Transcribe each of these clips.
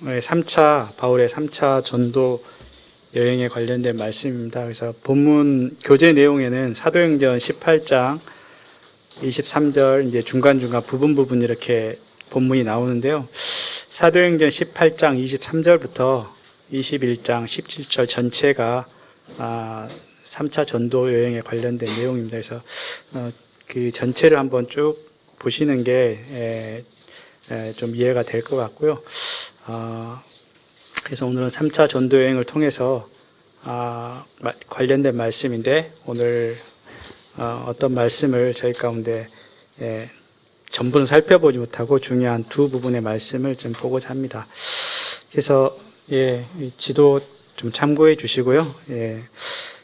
바울의 3차 전도 여행에 관련된 말씀입니다. 그래서 본문 교재 내용에는 사도행전 18장 23절 이제 중간중간 부분 이렇게 본문이 나오는데요. 사도행전 18장 23절부터 21장 17절 전체가 3차 전도 여행에 관련된 내용입니다. 그래서 그 전체를 한번 쭉 보시는 게 좀 이해가 될 것 같고요. 그래서 오늘은 3차 전도 여행을 통해서 관련된 말씀인데, 오늘 어떤 말씀을 저희 가운데 전부는 살펴보지 못하고 중요한 두 부분의 말씀을 좀 보고자 합니다. 그래서 지도 좀 참고해 주시고요.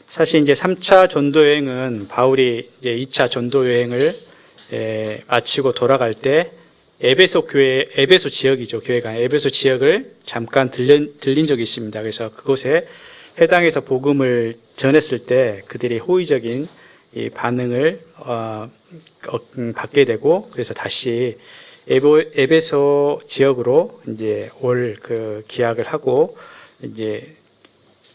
사실 이제 3차 전도 여행은 바울이 이제 2차 전도 여행을 마치고 돌아갈 때 에베소 지역이죠. 교회가 에베소 지역을 잠깐 들린 적이 있습니다. 그래서 그곳에 해당해서 복음을 전했을 때 그들이 호의적인 이 반응을 받게 되고, 그래서 다시 에베소 지역으로 이제 올 그 기약을 하고 이제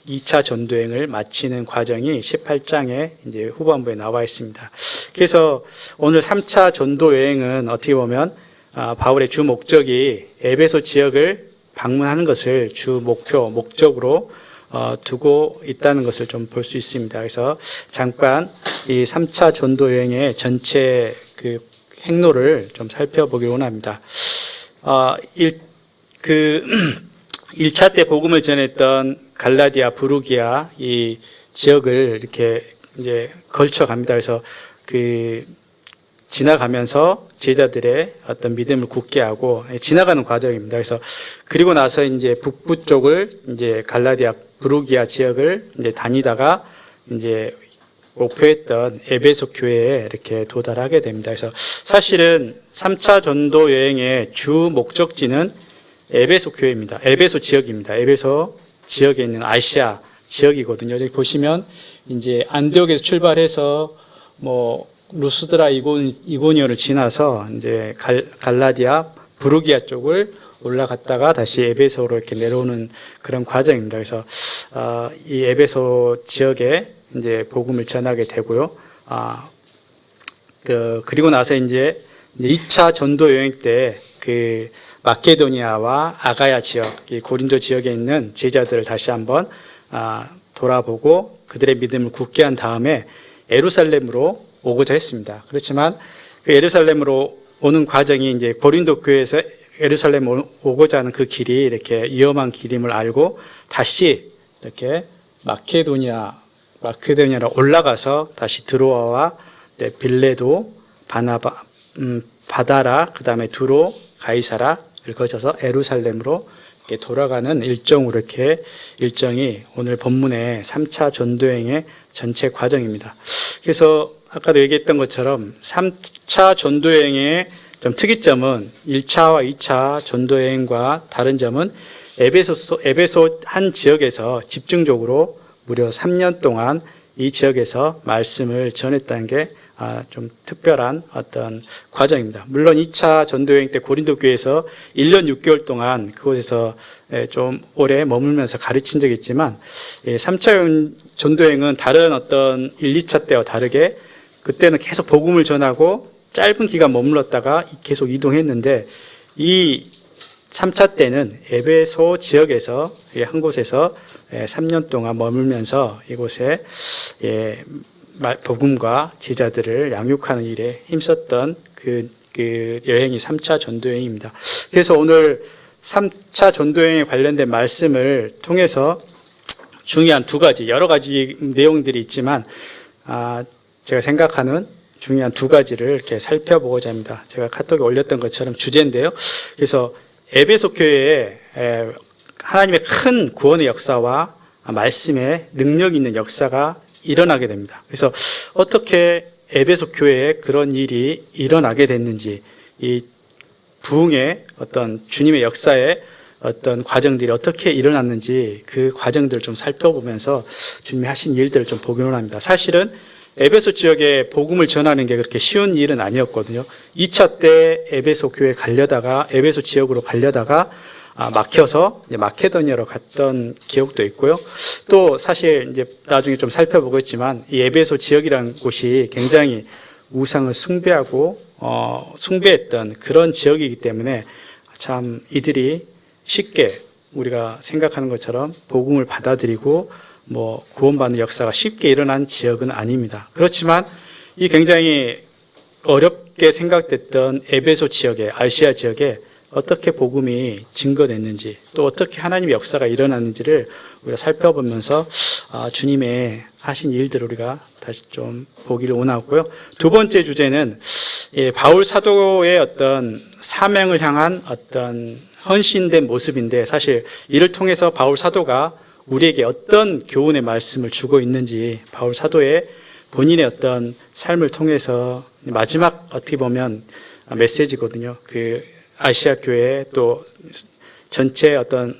2차 전도행을 마치는 과정이 18장에 이제 후반부에 나와 있습니다. 그래서 오늘 3차 전도 여행은 어떻게 보면 바울의 주 목적이 에베소 지역을 방문하는 것을 주 목적으로 두고 있다는 것을 좀 볼 수 있습니다. 그래서 잠깐 이 3차 전도 여행의 전체 그 행로를 좀 살펴보길 원합니다. 1차 때 복음을 전했던 갈라디아, 부르기아 이 지역을 이렇게 이제 걸쳐 갑니다. 그래서 지나가면서 제자들의 어떤 믿음을 굳게 하고 지나가는 과정입니다. 그래서 그리고 나서 이제 북부 쪽을 이제 갈라디아, 부르기아 지역을 이제 다니다가 이제 목표했던 에베소 교회에 이렇게 도달하게 됩니다. 그래서 사실은 3차 전도 여행의 주 목적지는 에베소 교회입니다. 에베소 지역입니다. 에베소 지역에 있는 아시아 지역이거든요. 여기 보시면 이제 안디옥에서 출발해서 루스드라 이고니오를 지나서 이제 갈라디아, 부르기아 쪽을 올라갔다가 다시 에베소로 이렇게 내려오는 그런 과정입니다. 그래서 이 에베소 지역에 이제 복음을 전하게 되고요. 그리고 나서 이제 2차 전도 여행 때 그 마케도니아와 아가야 지역, 이 고린도 지역에 있는 제자들을 다시 한번 돌아보고 그들의 믿음을 굳게 한 다음에 예루살렘으로 오고자 했습니다. 그렇지만 그 예루살렘으로 오는 과정이 이제 고린도 교회에서 예루살렘 오고자 하는 그 길이 이렇게 위험한 길임을 알고 다시 이렇게 마케도니아로 올라가서 다시 드로아와 빌레도, 바다라, 그 다음에 두로, 가이사라를 거쳐서 예루살렘으로 이렇게 돌아가는 일정으로 이렇게 일정이 오늘 본문의 3차 전도여행의 전체 과정입니다. 그래서 아까도 얘기했던 것처럼 3차 전도여행의 좀 특이점은 1차와 2차 전도여행과 다른 점은 에베소 한 지역에서 집중적으로 무려 3년 동안 이 지역에서 말씀을 전했다는 게 좀 특별한 어떤 과정입니다. 물론 2차 전도여행 때 고린도 교회에서 1년 6개월 동안 그곳에서 좀 오래 머물면서 가르친 적이 있지만 3차 전도여행은 다른 어떤 1, 2차 때와 다르게 그때는 계속 복음을 전하고 짧은 기간 머물렀다가 계속 이동했는데, 이 3차 때는 에베소 지역에서 한 곳에서 3년 동안 머물면서 이곳에 복음과 제자들을 양육하는 일에 힘썼던 그 여행이 3차 전도여행입니다. 그래서 오늘 3차 전도여행에 관련된 말씀을 통해서 중요한 두 가지, 여러 가지 내용들이 있지만 제가 생각하는 중요한 두 가지를 이렇게 살펴보고자 합니다. 제가 카톡에 올렸던 것처럼 주제인데요. 그래서 에베소 교회에 하나님의 큰 구원의 역사와 말씀의 능력 있는 역사가 일어나게 됩니다. 그래서 어떻게 에베소 교회에 그런 일이 일어나게 됐는지, 이 부흥의 어떤 주님의 역사의 어떤 과정들이 어떻게 일어났는지 그 과정들을 좀 살펴보면서 주님이 하신 일들을 좀 보기 원합니다. 사실은 에베소 지역에 복음을 전하는 게 그렇게 쉬운 일은 아니었거든요. 2차 때 에베소 교회 가려다가 에베소 지역으로 가려다가 막혀서 이제 마케도니아로 갔던 기억도 있고요. 또 사실 이제 나중에 좀 살펴보겠지만 이 에베소 지역이라는 곳이 굉장히 우상을 숭배하고 숭배했던 그런 지역이기 때문에 참 이들이 쉽게 우리가 생각하는 것처럼 복음을 받아들이고 뭐 구원받는 역사가 쉽게 일어난 지역은 아닙니다. 그렇지만 이 굉장히 어렵게 생각됐던 에베소 지역에, 아시아 지역에 어떻게 복음이 증거됐는지 또 어떻게 하나님의 역사가 일어났는지를 우리가 살펴보면서 주님의 하신 일들을 우리가 다시 좀 보기를 원하고요. 두 번째 주제는 바울 사도의 어떤 사명을 향한 어떤 헌신된 모습인데 사실 이를 통해서 바울 사도가 우리에게 어떤 교훈의 말씀을 주고 있는지 바울 사도의 본인의 어떤 삶을 통해서 마지막 어떻게 보면 메시지거든요. 그 아시아 교회 또 전체 어떤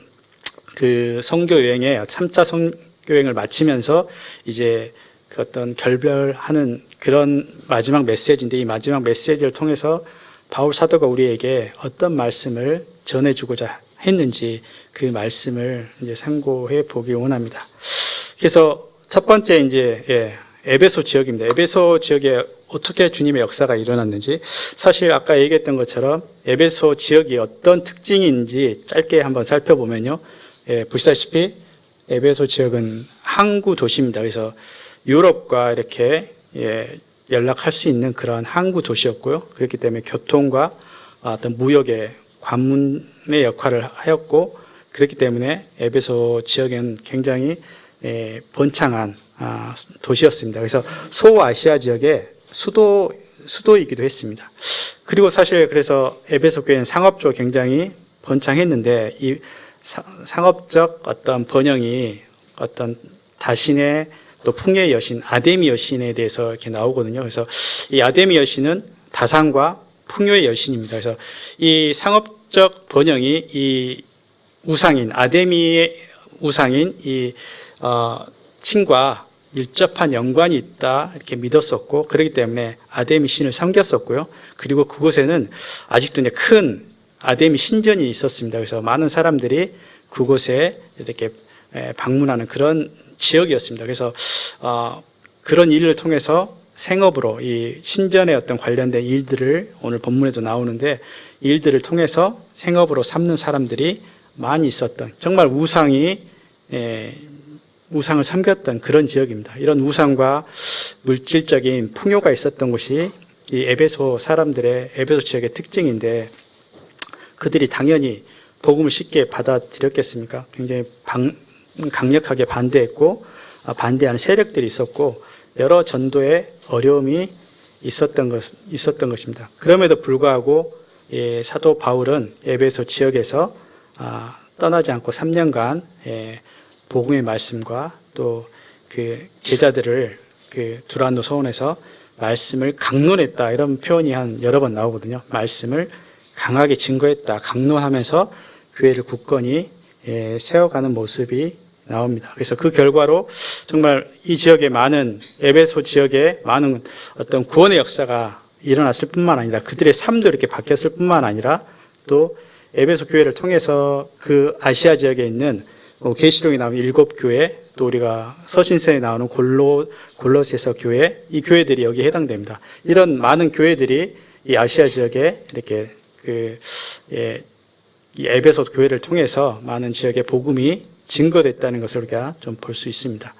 그 선교 여행의 3차 선교 여행을 마치면서 이제 그 어떤 결별하는 그런 마지막 메시지인데 이 마지막 메시지를 통해서 바울 사도가 우리에게 어떤 말씀을 전해주고자 했는지 그 말씀을 이제 참고해 보기 원합니다. 그래서 첫 번째 이제 에베소 지역입니다. 에베소 지역에 어떻게 주님의 역사가 일어났는지 사실 아까 얘기했던 것처럼 에베소 지역이 어떤 특징인지 짧게 한번 살펴보면요. 보시다시피 에베소 지역은 항구 도시입니다. 그래서 유럽과 이렇게 연락할 수 있는 그런 항구 도시였고요. 그렇기 때문에 교통과 어떤 무역의 관문의 역할을 하였고 그렇기 때문에 에베소 지역은 굉장히 번창한 도시였습니다. 그래서 소아시아 지역의 수도이기도 했습니다. 그리고 사실 그래서 에베소 교회는 상업적으로 굉장히 번창했는데 이 상업적 어떤 번영이 어떤 다신의 또 풍요의 여신 아데미 여신에 대해서 이렇게 나오거든요. 그래서 이 아데미 여신은 다산과 풍요의 여신입니다. 그래서 이 상업적 번영이 이 우상인 아데미의 우상인 이 신과 밀접한 연관이 있다 이렇게 믿었었고 그렇기 때문에 아데미 신을 섬겼었고요. 그리고 그곳에는 아직도 이제 큰 아데미 신전이 있었습니다. 그래서 많은 사람들이 그곳에 이렇게 방문하는 그런 지역이었습니다. 그래서 그런 일을 통해서 생업으로 이 신전에 어떤 관련된 일들을 오늘 본문에도 나오는데 일들을 통해서 생업으로 삼는 사람들이 많이 있었던 정말 우상을 섬겼던 그런 지역입니다. 이런 우상과 물질적인 풍요가 있었던 곳이 이 에베소 사람들의 에베소 지역의 특징인데 그들이 당연히 복음을 쉽게 받아들였겠습니까? 굉장히 강력하게 반대했고 반대하는 세력들이 있었고 여러 전도의 어려움이 있었던 것입니다. 그럼에도 불구하고 사도 바울은 에베소 지역에서 떠나지 않고 3년간 복음의 말씀과 또 그 제자들을 그 두란노 서원에서 말씀을 강론했다 이런 표현이 한 여러 번 나오거든요. 말씀을 강하게 증거했다, 강론하면서 교회를 굳건히 세워가는 모습이 나옵니다. 그래서 그 결과로 정말 이 지역에 많은 에베소 지역에 많은 어떤 구원의 역사가 일어났을 뿐만 아니라 그들의 삶도 이렇게 바뀌었을 뿐만 아니라 또 에베소 교회를 통해서 그 아시아 지역에 있는 계시록에 나오는 7교회 또 우리가 서신서에 나오는 골로새서 교회 이 교회들이 여기에 해당됩니다. 이런 많은 교회들이 이 아시아 지역에 이렇게 이 에베소 교회를 통해서 많은 지역에 복음이 증거됐다는 것을 우리가 좀 볼 수 있습니다.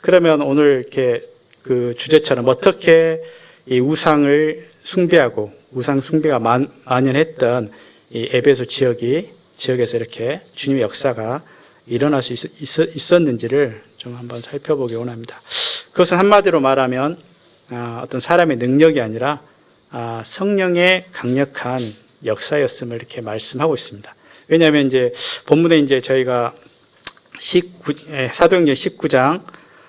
그러면 오늘 이렇게 그 주제처럼 어떻게 이 우상을 숭배하고 우상 숭배가 만연했던 이 에베소 지역에서 이렇게 주님의 역사가 일어날 수 있었는지를 좀 한번 살펴보기 원합니다. 그것은 한마디로 말하면 어떤 사람의 능력이 아니라 성령의 강력한 역사였음을 이렇게 말씀하고 있습니다. 왜냐하면 이제 본문에 이제 저희가 사도행전 19장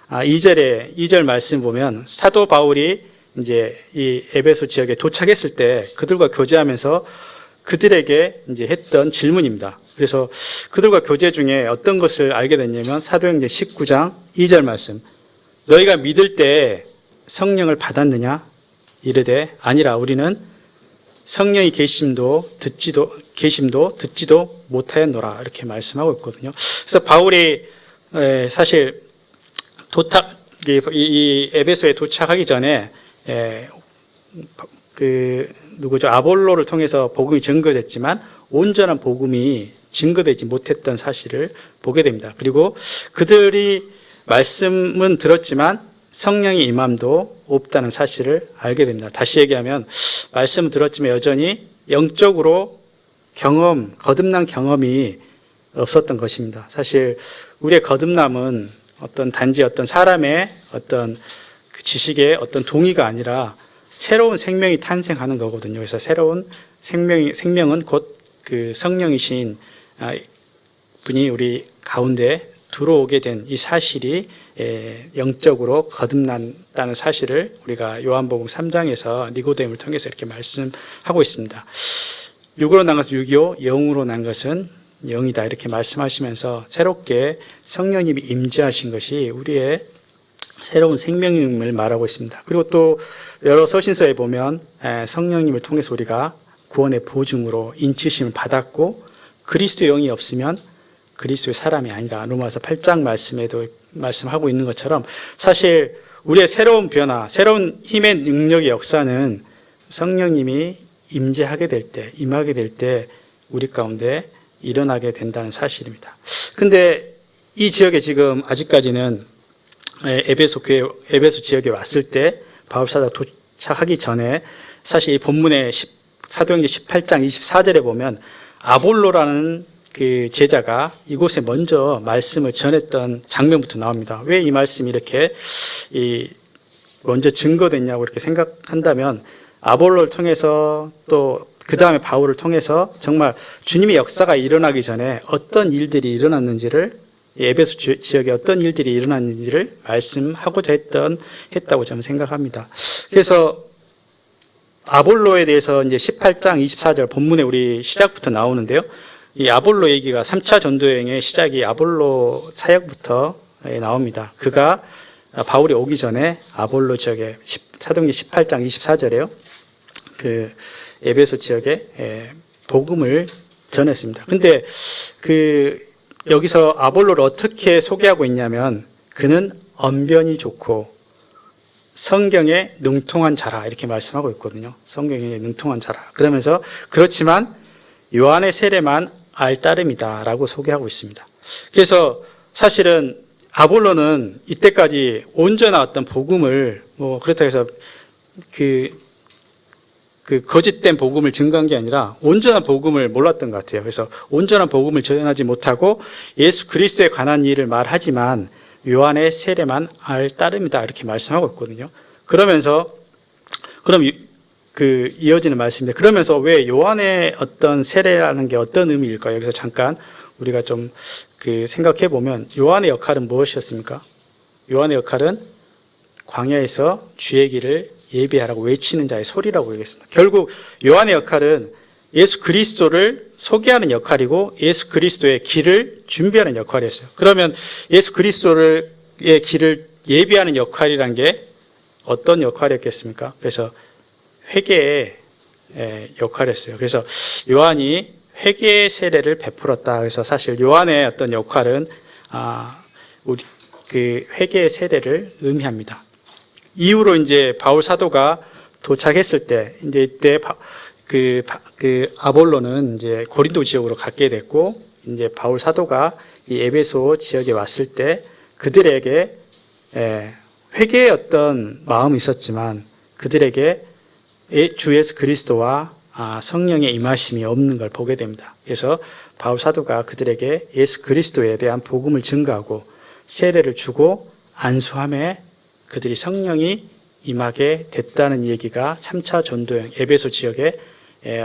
2절 말씀 보면 사도 바울이 이제 이 에베소 지역에 도착했을 때 그들과 교제하면서 그들에게 이제 했던 질문입니다. 그래서 그들과 교제 중에 어떤 것을 알게 됐냐면 사도행전 19장 2절 말씀. 너희가 믿을 때 성령을 받았느냐? 이르되 아니라 우리는 성령이 계심도 계심도 듣지도 못하였노라 이렇게 말씀하고 있거든요. 그래서 바울이 사실 이 에베소에 도착하기 전에 아볼로를 통해서 복음이 증거됐지만 온전한 복음이 증거되지 못했던 사실을 보게 됩니다. 그리고 그들이 말씀은 들었지만 성령의 임함도 없다는 사실을 알게 됩니다. 다시 얘기하면 말씀은 들었지만 여전히 영적으로 거듭난 경험이 없었던 것입니다. 사실 우리의 거듭남은 단지 어떤 사람의 어떤 그 지식의 어떤 동의가 아니라 새로운 생명이 탄생하는 거거든요. 그래서 새로운 생명은 곧 그 성령이신 분이 우리 가운데 들어오게 된 이 사실이 영적으로 거듭난다는 사실을 우리가 요한복음 3장에서 니고데임을 통해서 이렇게 말씀하고 있습니다. 육으로 난 것은 육이요 영으로 난 것은 영이다 이렇게 말씀하시면서 새롭게 성령님이 임재하신 것이 우리의 새로운 생명임을 말하고 있습니다. 그리고 또 여러 서신서에 보면 성령님을 통해서 우리가 구원의 보증으로 인치심을 받았고 그리스도의 영이 없으면 그리스도의 사람이 아니다. 로마서 8장 말씀에도 말씀하고 있는 것처럼 사실 우리의 새로운 변화, 새로운 힘의 능력의 역사는 성령님이 임재하게 될 때, 임하게 될 때 우리 가운데 일어나게 된다는 사실입니다. 근데 이 지역에 지금 아직까지는 에베소 지역에 왔을 때 바울 사도가 도착하기 전에 사실 이 본문의 사도행전 18장 24절에 보면 아볼로라는 그 제자가 이곳에 먼저 말씀을 전했던 장면부터 나옵니다. 왜 이 말씀이 이렇게 먼저 증거됐냐고 이렇게 생각한다면 아볼로를 통해서 또 그 다음에 바울을 통해서 정말 주님의 역사가 일어나기 전에 어떤 일들이 일어났는지를 에베소 지역에 어떤 일들이 일어났는지를 말씀하고자 했다고 저는 생각합니다. 그래서 아볼로에 대해서 이제 18장 24절 본문에 우리 시작부터 나오는데요. 이 아볼로 얘기가 3차 전도여행의 시작이 아볼로 사역부터 나옵니다. 그가 바울이 오기 전에 아볼로 지역에 사도행전 18장 24절에요. 그 에베소 지역에 복음을 전했습니다. 근데 여기서 아볼로를 어떻게 소개하고 있냐면 그는 언변이 좋고 성경에 능통한 자라 이렇게 말씀하고 있거든요. 성경에 능통한 자라. 그러면서 그렇지만 요한의 세례만 알따름이다라고 소개하고 있습니다. 그래서 사실은 아볼로는 이때까지 온전한 어떤 복음을 그렇다고 해서 그 거짓된 복음을 증거한 게 아니라 온전한 복음을 몰랐던 것 같아요. 그래서 온전한 복음을 전하지 못하고 예수 그리스도에 관한 일을 말하지만 요한의 세례만 알따름이다 이렇게 말씀하고 있거든요. 그러면서 이어지는 말씀인데 그러면서 왜 요한의 어떤 세례라는 게 어떤 의미일까요? 여기서 잠깐 우리가 좀 생각해 보면 요한의 역할은 무엇이었습니까? 요한의 역할은 광야에서 주의 길을 예비하라고 외치는 자의 소리라고 얘기했습니다. 결국 요한의 역할은 예수 그리스도를 소개하는 역할이고 예수 그리스도의 길을 준비하는 역할이었어요. 그러면 예수 그리스도의 길을 예비하는 역할이란 게 어떤 역할이었겠습니까? 그래서 회개의 역할이었어요. 그래서 요한이 회개의 세례를 베풀었다. 그래서 사실 요한의 어떤 역할은 우리 회개의 세례를 의미합니다. 이후로 이제 바울 사도가 도착했을 때 이제 이때 아볼로는 이제 고린도 지역으로 갔게 됐고 이제 바울 사도가 이 에베소 지역에 왔을 때 그들에게 회개의 어떤 마음이 있었지만 그들에게 주 예수 그리스도와 성령의 임하심이 없는 걸 보게 됩니다. 그래서 바울 사도가 그들에게 예수 그리스도에 대한 복음을 증거하고 세례를 주고 안수함에 그들이 성령이 임하게 됐다는 얘기가 3차 전도여행 에베소 지역의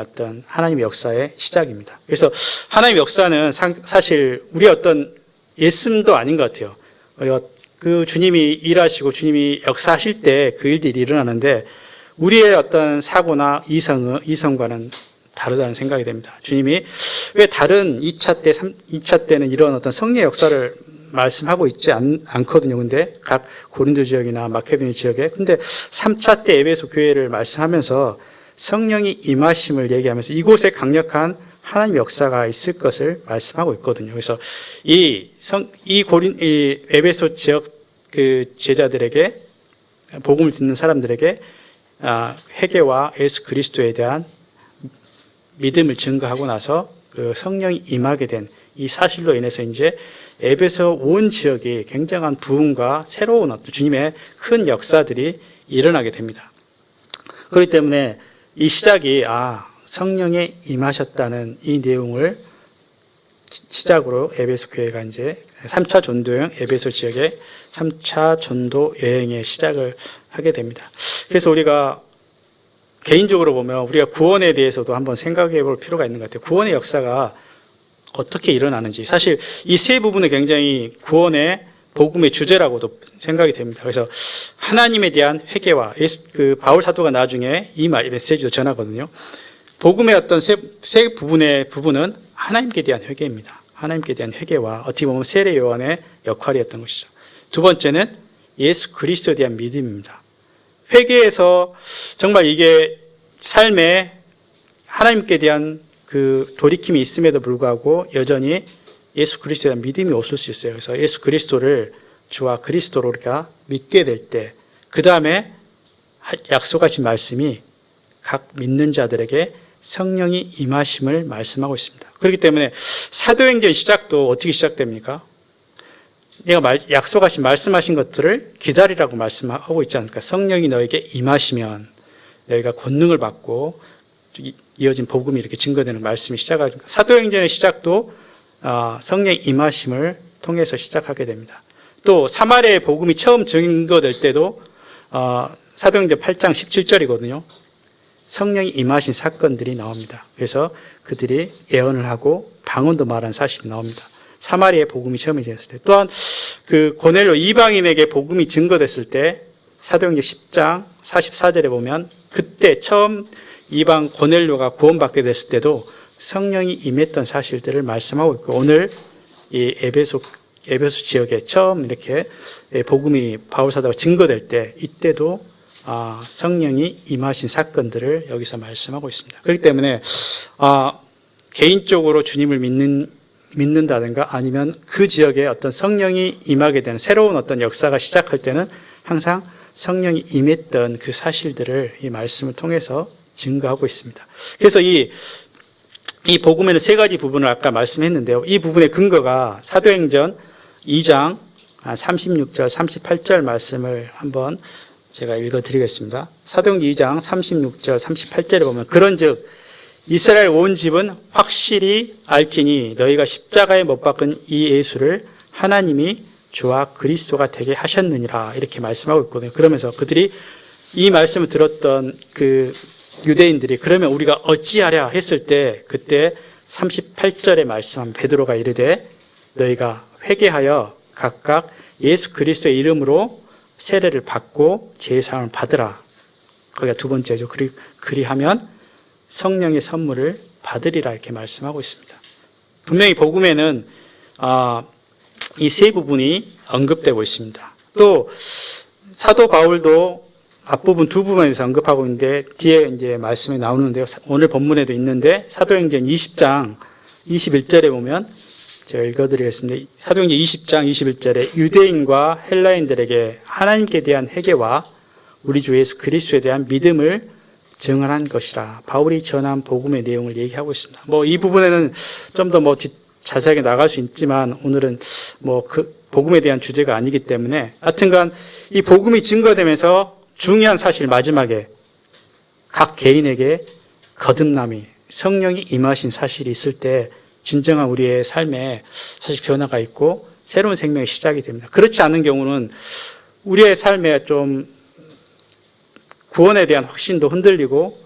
어떤 하나님의 역사의 시작입니다. 그래서 하나님의 역사는 사실 우리의 어떤 예씀도 아닌 것 같아요. 그 주님이 일하시고 주님이 역사하실 때 그 일들이 일어나는데 우리의 어떤 사고나 이성과는 다르다는 생각이 됩니다. 주님이 왜 다른 2차 때는 이런 어떤 성령의 역사를 말씀하고 있지 않거든요. 근데 각 고린도 지역이나 마케도니 지역에. 근데 3차 때 에베소 교회를 말씀하면서 성령이 임하심을 얘기하면서 이곳에 강력한 하나님의 역사가 있을 것을 말씀하고 있거든요. 그래서 이 에베소 지역 그 제자들에게, 복음을 듣는 사람들에게 회개와 예수 그리스도에 대한 믿음을 증거하고 나서 그 성령이 임하게 된 이 사실로 인해서 이제 에베소 온 지역이 굉장한 부흥과 새로운 어떤 주님의 큰 역사들이 일어나게 됩니다. 그렇기 때문에 이 시작이 성령에 임하셨다는 이 내용을 시작으로 에베소 교회가 이제 3차 전도여행, 에베소 지역의 3차 전도 여행의 시작을 하게 됩니다. 그래서 우리가 개인적으로 보면 우리가 구원에 대해서도 한번 생각해 볼 필요가 있는 것 같아요. 구원의 역사가 어떻게 일어나는지. 사실 이 세 부분은 굉장히 구원의 복음의 주제라고도 생각이 됩니다. 그래서 하나님에 대한 회개와 바울 사도가 나중에 이 메시지도 전하거든요. 복음의 어떤 세 부분은 하나님께 대한 회개입니다. 하나님께 대한 회개와 어떻게 보면 세례 요한의 역할이었던 것이죠. 두 번째는 예수 그리스도에 대한 믿음입니다. 회개에서 정말 이게 삶에 하나님께 대한 그 돌이킴이 있음에도 불구하고 여전히 예수 그리스도에 대한 믿음이 없을 수 있어요. 그래서 예수 그리스도를 주와 그리스도로 우리가 믿게 될 때, 그 다음에 약속하신 말씀이 각 믿는 자들에게 성령이 임하심을 말씀하고 있습니다. 그렇기 때문에 사도행전 시작도 어떻게 시작됩니까? 내가 약속하신 말씀하신 것들을 기다리라고 말씀하고 있지 않습니까? 성령이 너에게 임하시면 너희가 권능을 받고 이어진 복음이 이렇게 증거되는 말씀이 시작합니다. 사도행전의 시작도 성령의 임하심을 통해서 시작하게 됩니다. 또 사마리아의 복음이 처음 증거될 때도 사도행전 8장 17절이거든요. 성령이 임하신 사건들이 나옵니다. 그래서 그들이 예언을 하고 방언도 말한 사실이 나옵니다. 사마리아의 복음이 처음이 되었을 때, 또한 그 고넬료 이방인에게 복음이 증거됐을 때 사도행전 10장 44절에 보면 그때 처음 이방 고넬료가 구원받게 됐을 때도 성령이 임했던 사실들을 말씀하고 있고, 오늘 이 에베소 지역에 처음 이렇게 복음이 바울 사도가 증거될 때 이때도 성령이 임하신 사건들을 여기서 말씀하고 있습니다. 그렇기 때문에 개인적으로 주님을 믿는다든가 아니면 그 지역에 어떤 성령이 임하게 되는 새로운 어떤 역사가 시작할 때는 항상 성령이 임했던 그 사실들을 이 말씀을 통해서 증거하고 있습니다. 그래서 이 복음에는 세 가지 부분을 아까 말씀했는데요. 이 부분의 근거가 사도행전 2장 36절, 38절 말씀을 한번 제가 읽어드리겠습니다. 사도행전 2장 36절, 38절에 보면 그런즉 이스라엘 온 집은 확실히 알지니 너희가 십자가에 못 박은 이 예수를 하나님이 주와 그리스도가 되게 하셨느니라 이렇게 말씀하고 있거든요. 그러면서 그들이 이 말씀을 들었던 그 유대인들이 그러면 우리가 어찌하랴 했을 때 그때 38절에 말씀한 베드로가 이르되 너희가 회개하여 각각 예수 그리스도의 이름으로 세례를 받고 제사함을 받으라. 거기가 두 번째죠. 그리하면 성령의 선물을 받으리라 이렇게 말씀하고 있습니다. 분명히 복음에는 이 세 부분이 언급되고 있습니다. 또 사도 바울도 앞부분 두 부분에서 언급하고 있는데 뒤에 이제 말씀이 나오는데요. 오늘 본문에도 있는데 사도행전 20장 21절에 보면 제가 읽어드리겠습니다. 사도행전 20장 21절에 유대인과 헬라인들에게 하나님께 대한 회개와 우리 주 예수 그리스도에 대한 믿음을 증언한 것이라. 바울이 전한 복음의 내용을 얘기하고 있습니다. 이 부분에는 좀 더 자세하게 나갈 수 있지만 오늘은 그 복음에 대한 주제가 아니기 때문에 하여튼간 이 복음이 증거되면서 중요한 사실 마지막에 각 개인에게 거듭남이 성령이 임하신 사실이 있을 때 진정한 우리의 삶에 사실 변화가 있고 새로운 생명의 시작이 됩니다. 그렇지 않은 경우는 우리의 삶에 좀 구원에 대한 확신도 흔들리고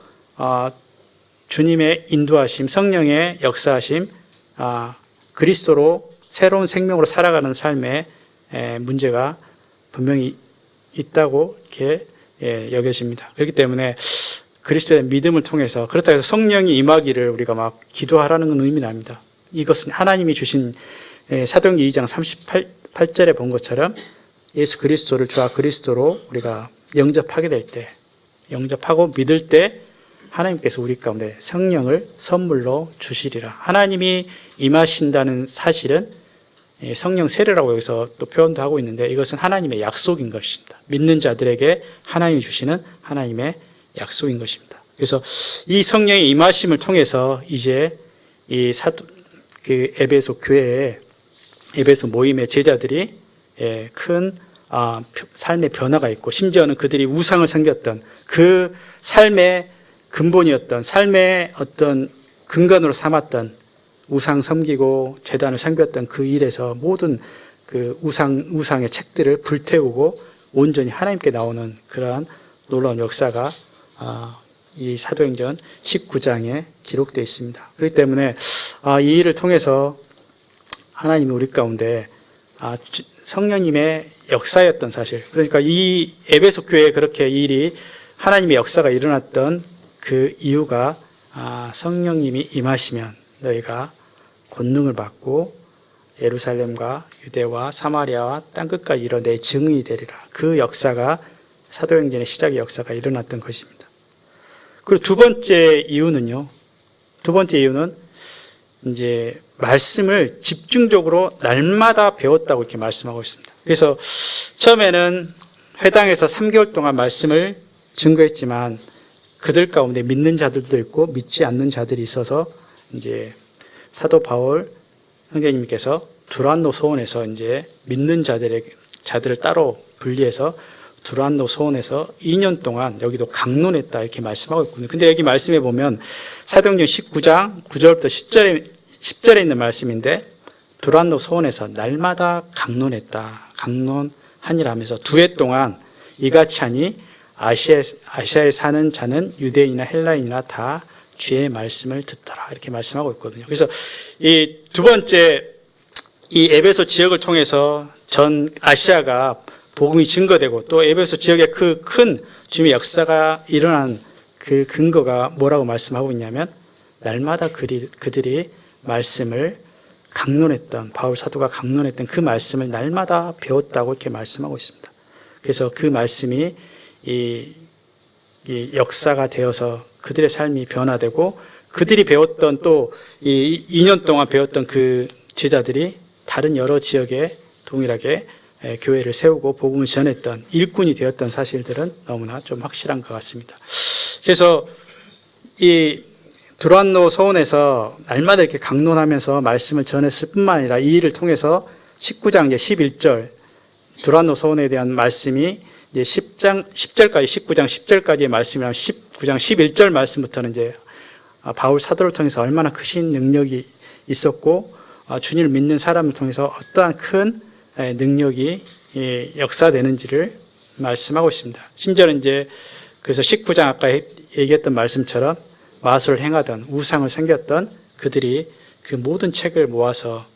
주님의 인도하심, 성령의 역사하심, 그리스도로 새로운 생명으로 살아가는 삶에 문제가 분명히 있다고 이렇게 여겨집니다. 그렇기 때문에 그리스도의 믿음을 통해서 그렇다고 해서 성령이 임하기를 우리가 막 기도하라는 건 의미는 아닙니다. 이것은 하나님이 주신 사도행전 2장 38절에 본 것처럼 예수 그리스도를 주와 그리스도로 우리가 영접하게 될 때, 영접하고 믿을 때 하나님께서 우리 가운데 성령을 선물로 주시리라. 하나님이 임하신다는 사실은 성령 세례라고 여기서 또 표현도 하고 있는데 이것은 하나님의 약속인 것입니다. 믿는 자들에게 하나님이 주시는 하나님의 약속인 것입니다. 그래서 이 성령의 임하심을 통해서 이제 이 에베소 교회에 에베소 모임의 제자들이 큰 삶의 변화가 있고 심지어는 그들이 우상을 섬겼던 그 삶의 근본이었던 삶의 어떤 근간으로 삼았던 우상 섬기고 제단을 섬겼던 그 일에서 모든 그 우상의 책들을 불태우고 온전히 하나님께 나오는 그러한 놀라운 역사가 이 사도행전 19장에 기록되어 있습니다. 그렇기 때문에 이 일을 통해서 하나님이 우리 가운데 성령님의 역사였던 사실, 그러니까 이 에베소 교회에 그렇게 이 일이 하나님의 역사가 일어났던 그 이유가 성령님이 임하시면 너희가 권능을 받고 예루살렘과 유대와 사마리아와 땅끝까지 이뤄 내 증인이 되리라. 그 역사가 사도행전의 시작의 역사가 일어났던 것입니다. 그리고 두 번째 이유는 이제 말씀을 집중적으로 날마다 배웠다고 이렇게 말씀하고 있습니다. 그래서 처음에는 회당에서 3개월 동안 말씀을 증거했지만 그들 가운데 믿는 자들도 있고 믿지 않는 자들이 있어서 이제 사도 바울 형제님께서 두란노 소원에서 이제 믿는 자들을 따로 분리해서 두란노 소원에서 2년 동안 여기도 강론했다 이렇게 말씀하고 있거든요. 근데 여기 말씀에 보면 사도행전 19장 9절부터 10절에 있는 말씀인데 두란노 소원에서 날마다 강론했다. 강론하니라 하면서 2해 동안 이같이 하니 아시아에 사는 자는 유대인이나 헬라인이나 다 주의 말씀을 듣더라 이렇게 말씀하고 있거든요. 그래서 이 두 번째 이 에베소 지역을 통해서 전 아시아가 복음이 증거되고 또 에베소 지역에 그 큰 주님의 역사가 일어난 그 근거가 뭐라고 말씀하고 있냐면 날마다 그들이 말씀을 강론했던 바울 사도가 강론했던 그 말씀을 날마다 배웠다고 이렇게 말씀하고 있습니다. 그래서 그 말씀이 이 역사가 되어서 그들의 삶이 변화되고 그들이 배웠던 또 이 2년 동안 배웠던 그 제자들이 다른 여러 지역에 동일하게 교회를 세우고 복음을 전했던 일꾼이 되었던 사실들은 너무나 좀 확실한 것 같습니다. 그래서 이 두란노 서원에서 날마다 이렇게 강론하면서 말씀을 전했을 뿐만 아니라 이 일을 통해서 19장 11절 두란노 서원에 대한 말씀이 이제 10절까지 19장 10절까지의 말씀이랑 19장 11절 말씀부터는 이제 바울 사도를 통해서 얼마나 크신 능력이 있었고 주님을 믿는 사람을 통해서 어떠한 큰 능력이 역사되는지를 말씀하고 있습니다. 심지어는 이제 그래서 19장 아까 얘기했던 말씀처럼 마술을 행하던 우상을 섬겼던 그들이 그 모든 책을 모아서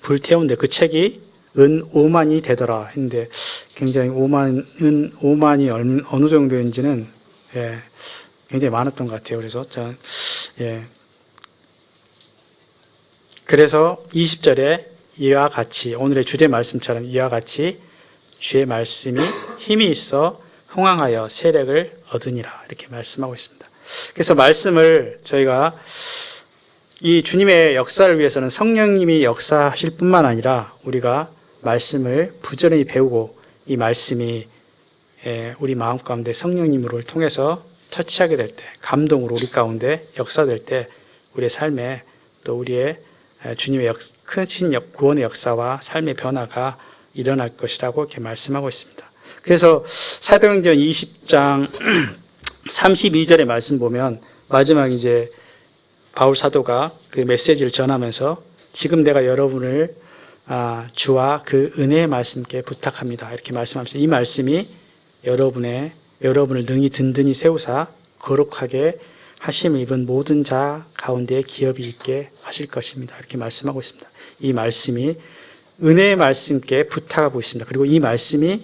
불태운데 그 책이 은 5만이 되더라 했는데 굉장히 5만이 어느 정도인지는 굉장히 많았던 것 같아요. 그래서 20절에 이와 같이 오늘의 주제 말씀처럼 이와 같이 주의 말씀이 힘이 있어 흥황하여 세력을 얻으니라 이렇게 말씀하고 있습니다. 그래서 말씀을 저희가 이 주님의 역사를 위해서는 성령님이 역사하실 뿐만 아니라 우리가 말씀을 부지런히 배우고 이 말씀이 우리 마음 가운데 성령님을 통해서 터치하게 될 때, 감동으로 우리 가운데 역사될 때 우리의 삶에 또 우리의 주님의 크신 구원의 역사와 삶의 변화가 일어날 것이라고 이렇게 말씀하고 있습니다. 그래서 사도행전 20장 32절의 말씀 보면 마지막 이제 바울 사도가 그 메시지를 전하면서 지금 내가 여러분을 주와 그 은혜의 말씀께 부탁합니다. 이렇게 말씀하면서 이 말씀이 여러분을 능히 든든히 세우사 거룩하게 하심을 입은 모든 자 가운데 기업이 있게 하실 것입니다. 이렇게 말씀하고 있습니다. 이 말씀이 은혜의 말씀께 부탁하고 있습니다. 그리고 이 말씀이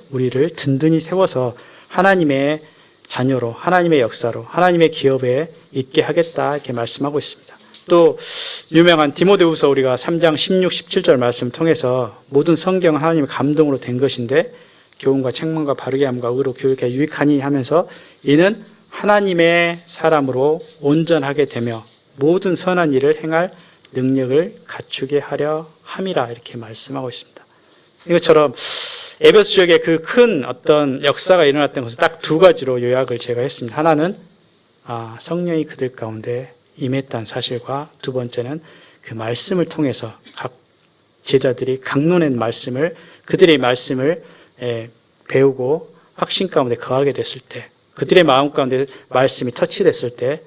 우리를 든든히 세워서 하나님의 자녀로, 하나님의 역사로, 하나님의 기업에 있게 하겠다 이렇게 말씀하고 있습니다. 또 유명한 디모데후서 우리가 3장 16, 17절 말씀을 통해서 모든 성경은 하나님의 감동으로 된 것인데 교훈과 책망과 바르게 함과 의로 교육에 유익하니 하면서 이는 하나님의 사람으로 온전하게 되며 모든 선한 일을 행할 능력을 갖추게 하려 함이라 이렇게 말씀하고 있습니다. 이것처럼 에베소 지역에 그 큰 어떤 역사가 일어났던 것은 딱 두 가지로 요약을 제가 했습니다. 하나는 성령이 그들 가운데 임했다는 사실과 두 번째는 그 말씀을 통해서 각 제자들이 강론한 말씀을 그들의 말씀을 배우고 확신 가운데 거하게 됐을 때 그들의 마음 가운데 말씀이 터치됐을 때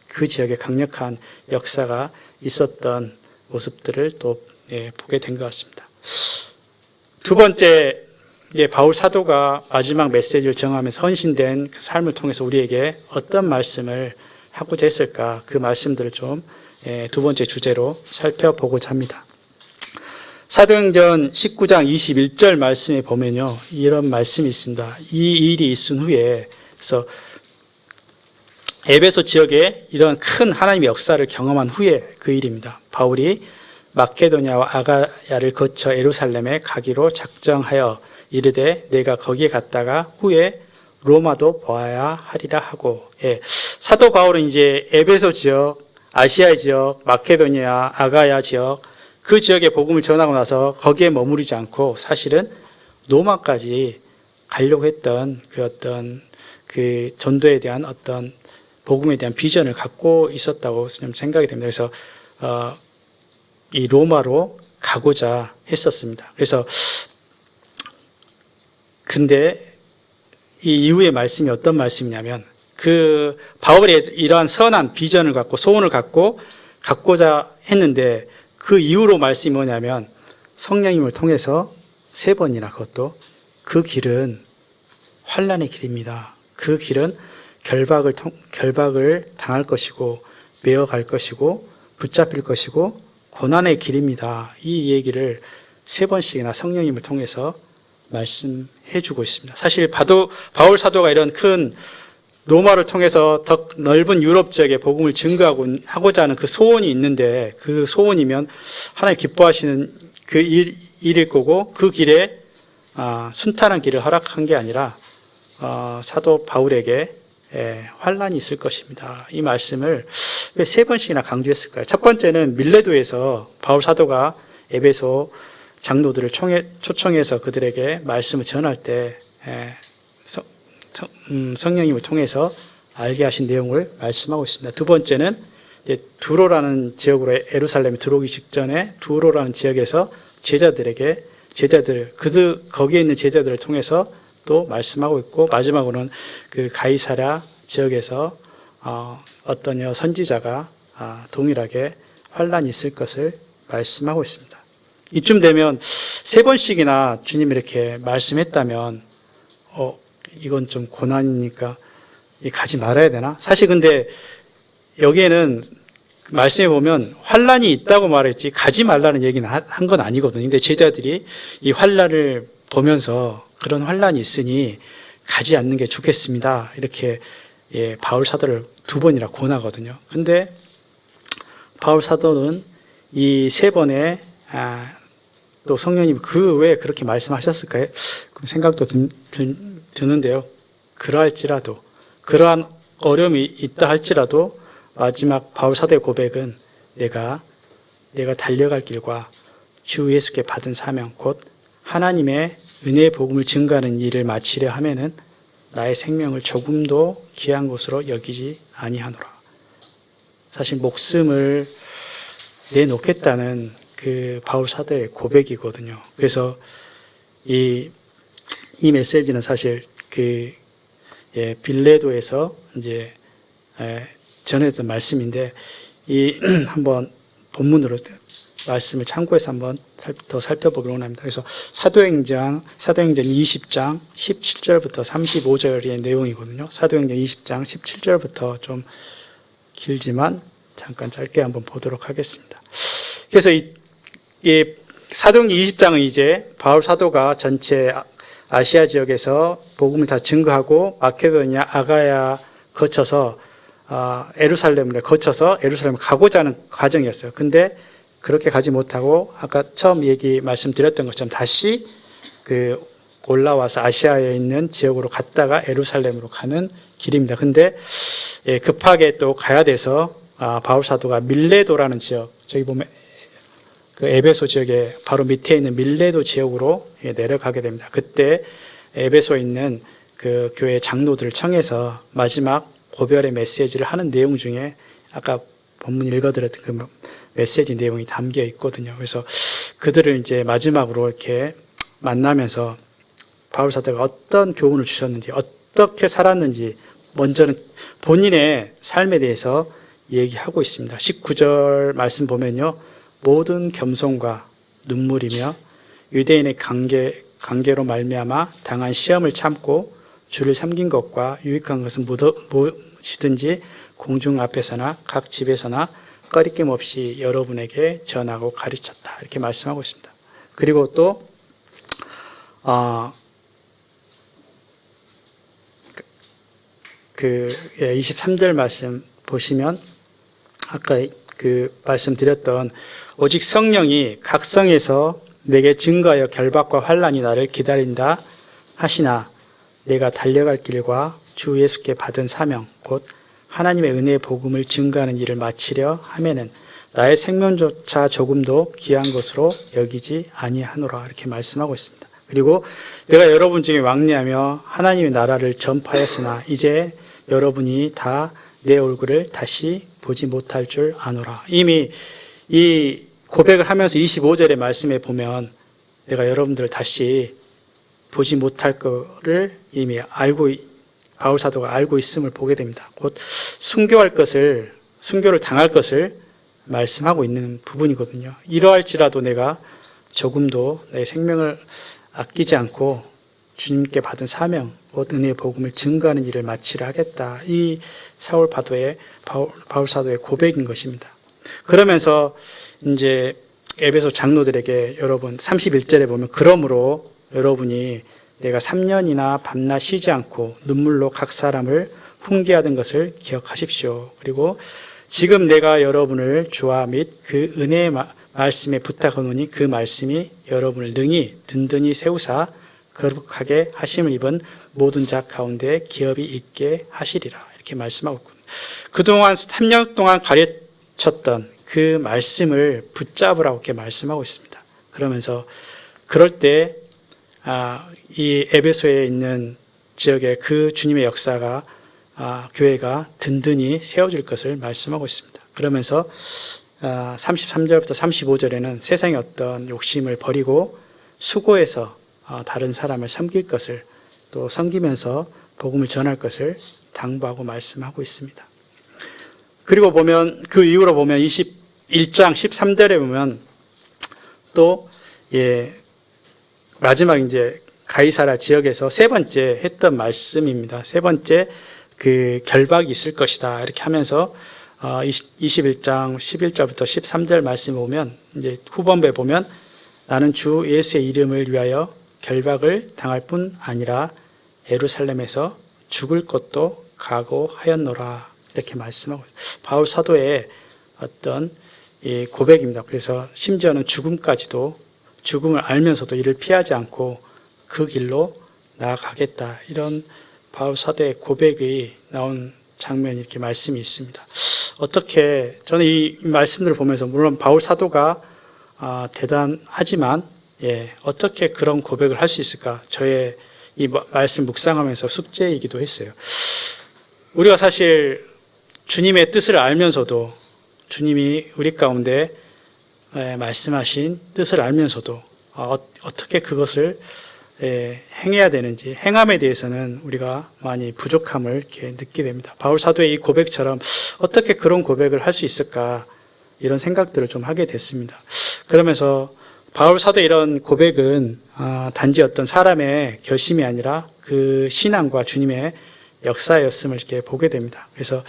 그 지역에 강력한 역사가 있었던 모습들을 또 보게 된 것 같습니다. 두 번째, 바울 사도가 마지막 메시지를 정하면서 헌신된 그 삶을 통해서 우리에게 어떤 말씀을 하고자 했을까 그 말씀들을 좀 두 번째 주제로 살펴보고자 합니다. 사도행전 19장 21절 말씀에 보면요, 이런 말씀이 있습니다. 이 일이 있은 후에, 그래서 에베소 지역에 이런 큰 하나님의 역사를 경험한 후에 그 일입니다. 바울이 마케도냐와 아가야를 거쳐 예루살렘에 가기로 작정하여 이르되 내가 거기에 갔다가 후에 로마도 보아야 하리라 하고, 사도 바울은 이제 에베소 지역, 아시아 지역, 마케도니아, 아가야 지역 그 지역에 복음을 전하고 나서 거기에 머무르지 않고 사실은 로마까지 가려고 했던 그 어떤 그 전도에 대한 어떤 복음에 대한 비전을 갖고 있었다고 생각이 됩니다. 그래서 이 로마로 가고자 했었습니다. 그래서 근데 이 이후의 말씀이 어떤 말씀이냐면 그 바울의 이러한 선한 비전을 갖고 소원을 갖고 갖고자 했는데 그 이후로 말씀이 뭐냐면 성령님을 통해서 3번이나 그것도 그 길은 환난의 길입니다. 그 길은 결박을 당할 것이고 메어갈 것이고 붙잡힐 것이고 고난의 길입니다. 이 얘기를 3번씩이나 성령님을 통해서 말씀해 주고 있습니다. 사실 바울 사도가 이런 큰 로마를 통해서 더 넓은 유럽 지역에 복음을 증거하고자 하는 그 소원이 있는데 그 소원이면 하나님 기뻐하시는 그 일일 거고 그 길에 순탄한 길을 허락한 게 아니라 사도 바울에게 환난이 있을 것입니다. 이 말씀을 왜 3번씩이나 강조했을까요? 첫 번째는 밀레도에서 바울 사도가 에베소 장로들을 초청해서 그들에게 말씀을 전할 때 성령님을 통해서 알게 하신 내용을 말씀하고 있습니다. 두 번째는 두로라는 지역으로 예루살렘에 들어오기 직전에 두로라는 지역에서 거기에 있는 제자들을 통해서 또 말씀하고 있고, 마지막으로는 그 가이사랴 지역에서 어떤 선지자가 동일하게 환난이 있을 것을 말씀하고 있습니다. 이쯤 되면 3번씩이나 주님이 이렇게 말씀했다면 이건 좀 고난이니까 가지 말아야 되나? 사실 근데 여기에는 말씀해 보면 환난이 있다고 말했지 가지 말라는 얘기는 한 건 아니거든요. 근데 제자들이 이 환난을 보면서 그런 환난이 있으니 가지 않는 게 좋겠습니다. 이렇게 바울 사도를 2번이나 권하거든요. 근데 바울 사도는 이 3번에 또 성령님 왜 그렇게 말씀하셨을까요? 그 생각도 드는데요. 그러할지라도 그러한 어려움이 있다 할지라도 마지막 바울 사도의 고백은 내가 달려갈 길과 주 예수께 받은 사명 곧 하나님의 은혜의 복음을 증거하는 일을 마치려 하면은 나의 생명을 조금도 귀한 것으로 여기지 아니하노라. 사실 목숨을 내놓겠다는 그 바울 사도의 고백이거든요. 그래서 이 메시지는 사실 빌레도에서 이제 전했던 말씀인데 한번 본문으로 말씀을 참고해서 한번 더 살펴보기로 합니다. 그래서 사도행전 20장 17절부터 35절의 내용이거든요. 사도행전 20장 17절부터 좀 길지만 잠깐 짧게 한번 보도록 하겠습니다. 그래서 이 사도행전 20장은 이제 바울 사도가 전체 아시아 지역에서 복음을 다 증거하고 마케도니아, 아가야 거쳐서 예루살렘을 가고자 하는 과정이었어요. 근데 그렇게 가지 못하고 아까 처음 말씀드렸던 것처럼 다시 그 올라와서 아시아에 있는 지역으로 갔다가 예루살렘으로 가는 길입니다. 근데 급하게 또 가야 돼서 바울 사도가 밀레도라는 지역, 저기 보면 그 에베소 지역에 바로 밑에 있는 밀레도 지역으로 내려가게 됩니다. 그때 에베소에 있는 그 교회 장로들을 청해서 마지막 고별의 메시지를 하는 내용 중에 아까 본문 읽어드렸던 그 메시지 내용이 담겨 있거든요. 그래서 그들을 이제 마지막으로 이렇게 만나면서 바울 사도가 어떤 교훈을 주셨는지, 어떻게 살았는지 먼저는 본인의 삶에 대해서 얘기하고 있습니다. 19절 말씀 보면요. 모든 겸손과 눈물이며 유대인의 관계로 말미암아 당한 시험을 참고 주를 섬긴 것과 유익한 것은 무엇이든지 공중 앞에서나 각 집에서나 꺼리낌 없이 여러분에게 전하고 가르쳤다. 이렇게 말씀하고 있습니다. 그리고 또 23절 말씀 보시면 아까 그 말씀드렸던 오직 성령이 각성에서 내게 증거하여 결박과 환난이 나를 기다린다 하시나 내가 달려갈 길과 주 예수께 받은 사명 곧 하나님의 은혜의 복음을 증거하는 일을 마치려 하면은 나의 생명조차 조금도 귀한 것으로 여기지 아니하노라 이렇게 말씀하고 있습니다. 그리고 내가 여러분 중에 왕래하며 하나님의 나라를 전파했으나 이제 여러분이 다 내 얼굴을 다시 보지 못할 줄 아노라. 이미 이 고백을 하면서 25절의 말씀에 보면 내가 여러분들을 다시 보지 못할 거를 이미 바울 사도가 알고 있음을 보게 됩니다. 곧 순교를 당할 것을 말씀하고 있는 부분이거든요. 이러할지라도 내가 조금도 내 생명을 아끼지 않고 주님께 받은 사명, 곧 은혜의 복음을 증거하는 일을 마치려 하겠다. 이 바울 사도의 고백인 것입니다. 그러면서 이제 에베소 장로들에게 여러분 31절에 보면 그러므로 여러분이 내가 3년이나 밤낮 쉬지 않고 눈물로 각 사람을 훈계하던 것을 기억하십시오. 그리고 지금 내가 여러분을 주와 및 그 은혜의 말씀에 부탁하노니 그 말씀이 여러분을 능히 든든히 세우사 거룩하게 하심을 입은 모든 자 가운데 기업이 있게 하시리라 이렇게 말씀하고 있군요. 그동안 3년 동안 가르쳤던 그 말씀을 붙잡으라고 이렇게 말씀하고 있습니다. 그러면서 그럴 때 이 에베소에 있는 지역에 그 주님의 역사가 교회가 든든히 세워질 것을 말씀하고 있습니다. 그러면서 33절부터 35절에는 세상의 어떤 욕심을 버리고 수고해서 다른 사람을 섬길 것을 또 섬기면서 복음을 전할 것을 당부하고 말씀하고 있습니다. 그리고 보면 그 이후로 보면 21장 13절에 보면 또 마지막 이제 가이사라 지역에서 세 번째 했던 말씀입니다. 세 번째 그 결박이 있을 것이다 이렇게 하면서 21장 11절부터 13절 말씀 보면 이제 후반부에 보면 나는 주 예수의 이름을 위하여 결박을 당할 뿐 아니라 예루살렘에서 죽을 것도 각오하였노라 이렇게 말씀하고 있습니다. 바울 사도의 어떤 이 고백입니다. 그래서 심지어는 죽음을 알면서도 이를 피하지 않고 그 길로 나아가겠다 이런 바울 사도의 고백이 나온 장면이 이렇게 말씀이 있습니다. 어떻게 저는 이 말씀들을 보면서 물론 바울 사도가 대단하지만 어떻게 그런 고백을 할 수 있을까? 저의 이 말씀 묵상하면서 숙제이기도 했어요. 우리가 사실 주님의 뜻을 알면서도 주님이 우리 가운데 말씀하신 뜻을 알면서도 어떻게 그것을 행해야 되는지 행함에 대해서는 우리가 많이 부족함을 이렇게 느끼게 됩니다. 바울 사도의 이 고백처럼 어떻게 그런 고백을 할 수 있을까 이런 생각들을 좀 하게 됐습니다. 그러면서 바울 사도의 이런 고백은 단지 어떤 사람의 결심이 아니라 그 신앙과 주님의 역사였음을 이렇게 보게 됩니다. 그래서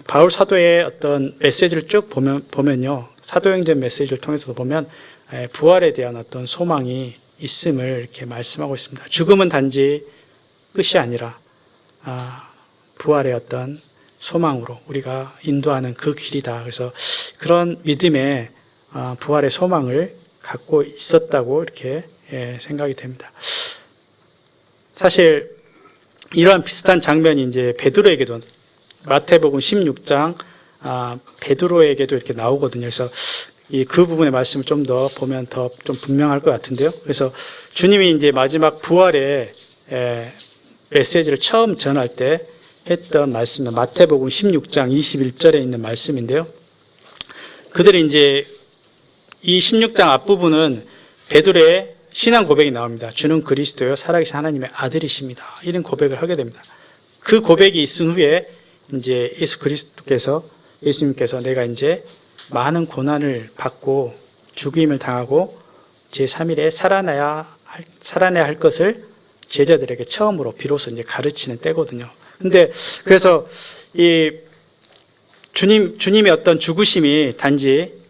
바울 사도의 어떤 메시지를 쭉 보면요, 사도행전 메시지를 통해서도 보면 부활에 대한 어떤 소망이 있음을 이렇게 말씀하고 있습니다. 죽음은 단지 끝이 아니라 부활의 어떤 소망으로 우리가 인도하는 그 길이다. 그래서 그런 믿음의 부활의 소망을 갖고 있었다고 이렇게 생각이 됩니다. 사실 이러한 비슷한 장면이 이제 베드로에게도 마태복음 16장 베드로에게도 이렇게 나오거든요. 그래서 그 부분의 말씀을 좀 더 보면 더 좀 분명할 것 같은데요. 그래서 주님이 이제 마지막 부활의 메시지를 처음 전할 때 했던 말씀은 마태복음 16장 21절에 있는 말씀인데요. 그들이 이제 이 16장 앞부분은 베드로의 신앙 고백이 나옵니다. 주는 그리스도요 살아계신 하나님의 아들이십니다. 이런 고백을 하게 됩니다. 그 고백이 있은 후에 이제 예수님께서 내가 이제 많은 고난을 받고 죽임을 당하고 제3일에 살아나야 할 것을 제자들에게 처음으로 비로소 이제 가르치는 때거든요. 근데 그래서 이 주님의 어떤 죽으심이 단지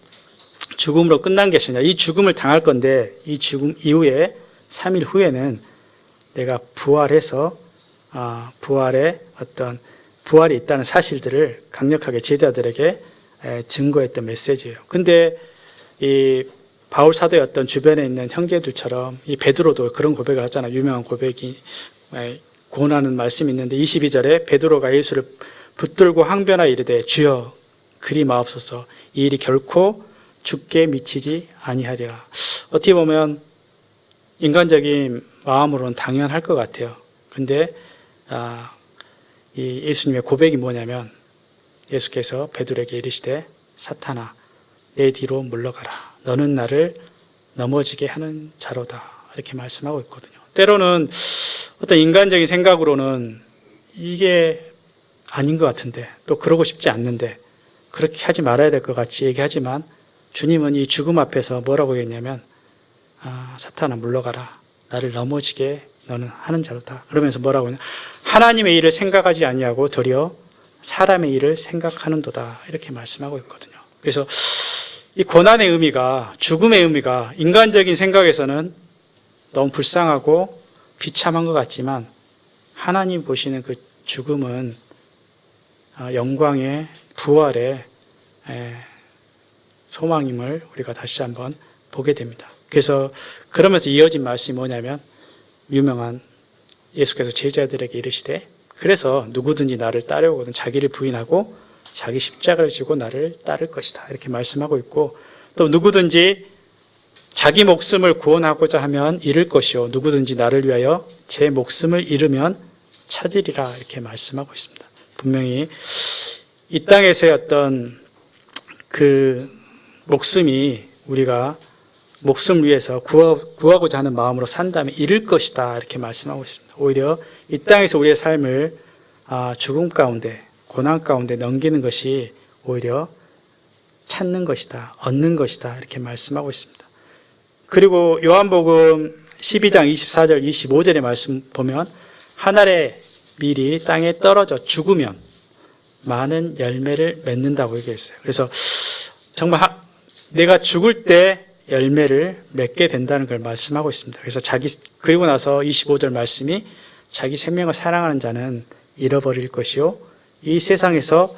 죽음으로 끝난 것이 아니라 이 죽음을 당할 건데 이 죽음 이후에 3일 후에는 내가 부활해서 부활이 있다는 사실들을 강력하게 제자들에게 증거했던 메시지예요. 근데 이 바울 사도의 어떤 주변에 있는 형제들처럼 이 베드로도 그런 고백을 하잖아요. 유명한 고백이 고난하는 말씀이 있는데 22절에 베드로가 예수를 붙들고 항변하여 이르되 주여 그리 마옵소서 이 일이 결코 죽게 미치지 아니하리라. 어떻게 보면 인간적인 마음으로는 당연할 것 같아요. 근데 이 예수님의 고백이 뭐냐면 예수께서 베드로에게 이르시되 사탄아 내 뒤로 물러가라. 너는 나를 넘어지게 하는 자로다. 이렇게 말씀하고 있거든요. 때로는 어떤 인간적인 생각으로는 이게 아닌 것 같은데 또 그러고 싶지 않는데 그렇게 하지 말아야 될 것 같이 얘기하지만 주님은 이 죽음 앞에서 뭐라고 했냐면 사탄아 물러가라. 나를 넘어지게 너는 하는 자로다. 그러면서 뭐라고 했냐. 하나님의 일을 생각하지 아니하고 도리어 사람의 일을 생각하는도다. 이렇게 말씀하고 있거든요. 그래서 이 고난의 의미가 죽음의 의미가 인간적인 생각에서는 너무 불쌍하고 비참한 것 같지만 하나님 보시는 그 죽음은 영광의 부활의 소망임을 우리가 다시 한번 보게 됩니다. 그래서 그러면서 이어진 말씀이 뭐냐면 유명한 예수께서 제자들에게 이르시되 그래서 누구든지 나를 따르거든 자기를 부인하고 자기 십자가를 지고 나를 따를 것이다. 이렇게 말씀하고 있고 또 누구든지 자기 목숨을 구원하고자 하면 잃을 것이요 누구든지 나를 위하여 제 목숨을 잃으면 찾으리라. 이렇게 말씀하고 있습니다. 분명히 이 땅에서의 어떤 그 목숨이 우리가 목숨을 위해서 구하고자 하는 마음으로 산다면 잃을 것이다. 이렇게 말씀하고 있습니다. 오히려 이 땅에서 우리의 삶을 죽음 가운데 고난 가운데 넘기는 것이 오히려 찾는 것이다. 얻는 것이다. 이렇게 말씀하고 있습니다. 그리고 요한복음 12장 24절 25절의 말씀 보면 한 알의 밀이 땅에 떨어져 죽으면 많은 열매를 맺는다고 얘기했어요. 그래서 정말 내가 죽을 때 열매를 맺게 된다는 걸 말씀하고 있습니다. 그래서 그리고 나서 25절 말씀이 자기 생명을 사랑하는 자는 잃어버릴 것이요 이 세상에서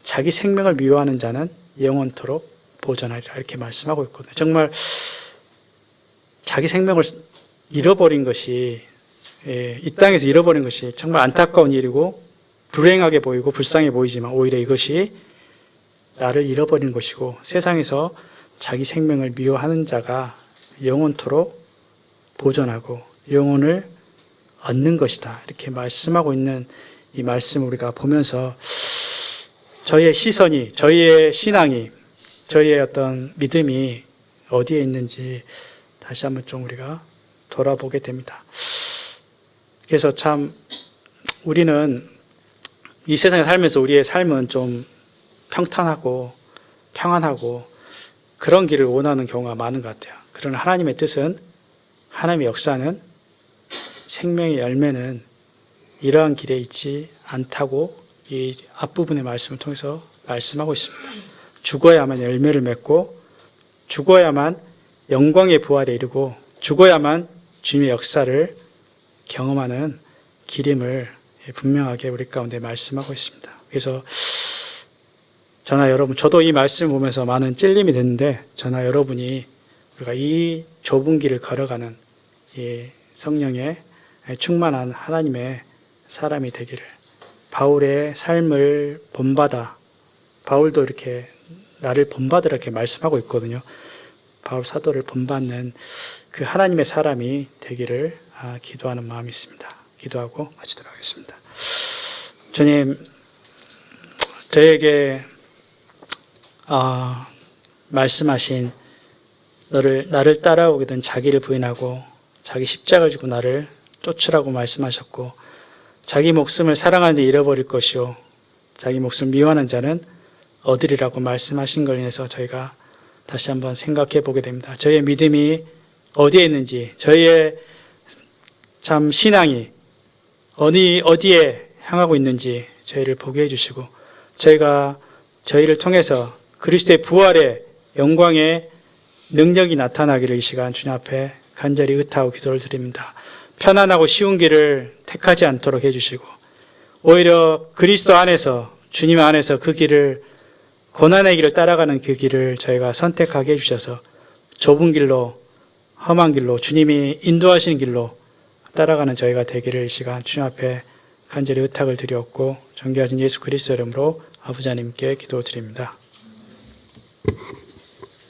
자기 생명을 미워하는 자는 영원토록 보존하리라. 이렇게 말씀하고 있거든요. 정말 자기 생명을 잃어버린 것이 이 땅에서 잃어버린 것이 정말 안타까운 일이고 불행하게 보이고 불쌍해 보이지만 오히려 이것이 나를 잃어버린 것이고 세상에서 자기 생명을 미워하는 자가 영원토록 보존하고 영혼을 얻는 것이다. 이렇게 말씀하고 있는 이 말씀을 우리가 보면서 저희의 시선이, 저희의 신앙이, 저희의 어떤 믿음이 어디에 있는지 다시 한번 좀 우리가 돌아보게 됩니다. 그래서 참 우리는 이 세상에 살면서 우리의 삶은 좀 평탄하고 평안하고 그런 길을 원하는 경우가 많은 것 같아요. 그러나 하나님의 뜻은, 하나님의 역사는, 생명의 열매는 이러한 길에 있지 않다고 이 앞부분의 말씀을 통해서 말씀하고 있습니다. 죽어야만 열매를 맺고 죽어야만 영광의 부활에 이르고 죽어야만 주님의 역사를 경험하는 길임을 분명하게 우리 가운데 말씀하고 있습니다. 그래서 저나 여러분, 저도 이 말씀을 보면서 많은 찔림이 됐는데 저나 여러분이 우리가 이 좁은 길을 걸어가는 이 성령의 충만한 하나님의 사람이 되기를, 바울의 삶을 본받아, 바울도 이렇게 나를 본받으라 이렇게 말씀하고 있거든요. 바울 사도를 본받는 그 하나님의 사람이 되기를 기도하는 마음이 있습니다. 기도하고 마치도록 하겠습니다. 주님, 저에게 말씀하신 나를 따라오게 자기를 부인하고 자기 십자가를 지고 나를 쫓으라고 말씀하셨고, 자기 목숨을 사랑하는 자 잃어버릴 것이요 자기 목숨을 미워하는 자는 얻으리라고 말씀하신 걸로 인해서 저희가 다시 한번 생각해 보게 됩니다. 저희의 믿음이 어디에 있는지, 저희의 참 신앙이 어디에 향하고 있는지 저희를 보게 해주시고, 저희가 저희를 통해서 그리스도의 부활의 영광의 능력이 나타나기를 이 시간 주님 앞에 간절히 의탁하고 기도를 드립니다. 편안하고 쉬운 길을 택하지 않도록 해주시고, 오히려 그리스도 안에서, 주님 안에서 그 길을, 고난의 길을 따라가는 그 길을 저희가 선택하게 해주셔서 좁은 길로, 험한 길로, 주님이 인도하시는 길로 따라가는 저희가 되기를 이 시간 주님 앞에 간절히 의탁을 드렸고, 존귀하신 예수 그리스도 이름으로 아버지 하나님께 기도드립니다.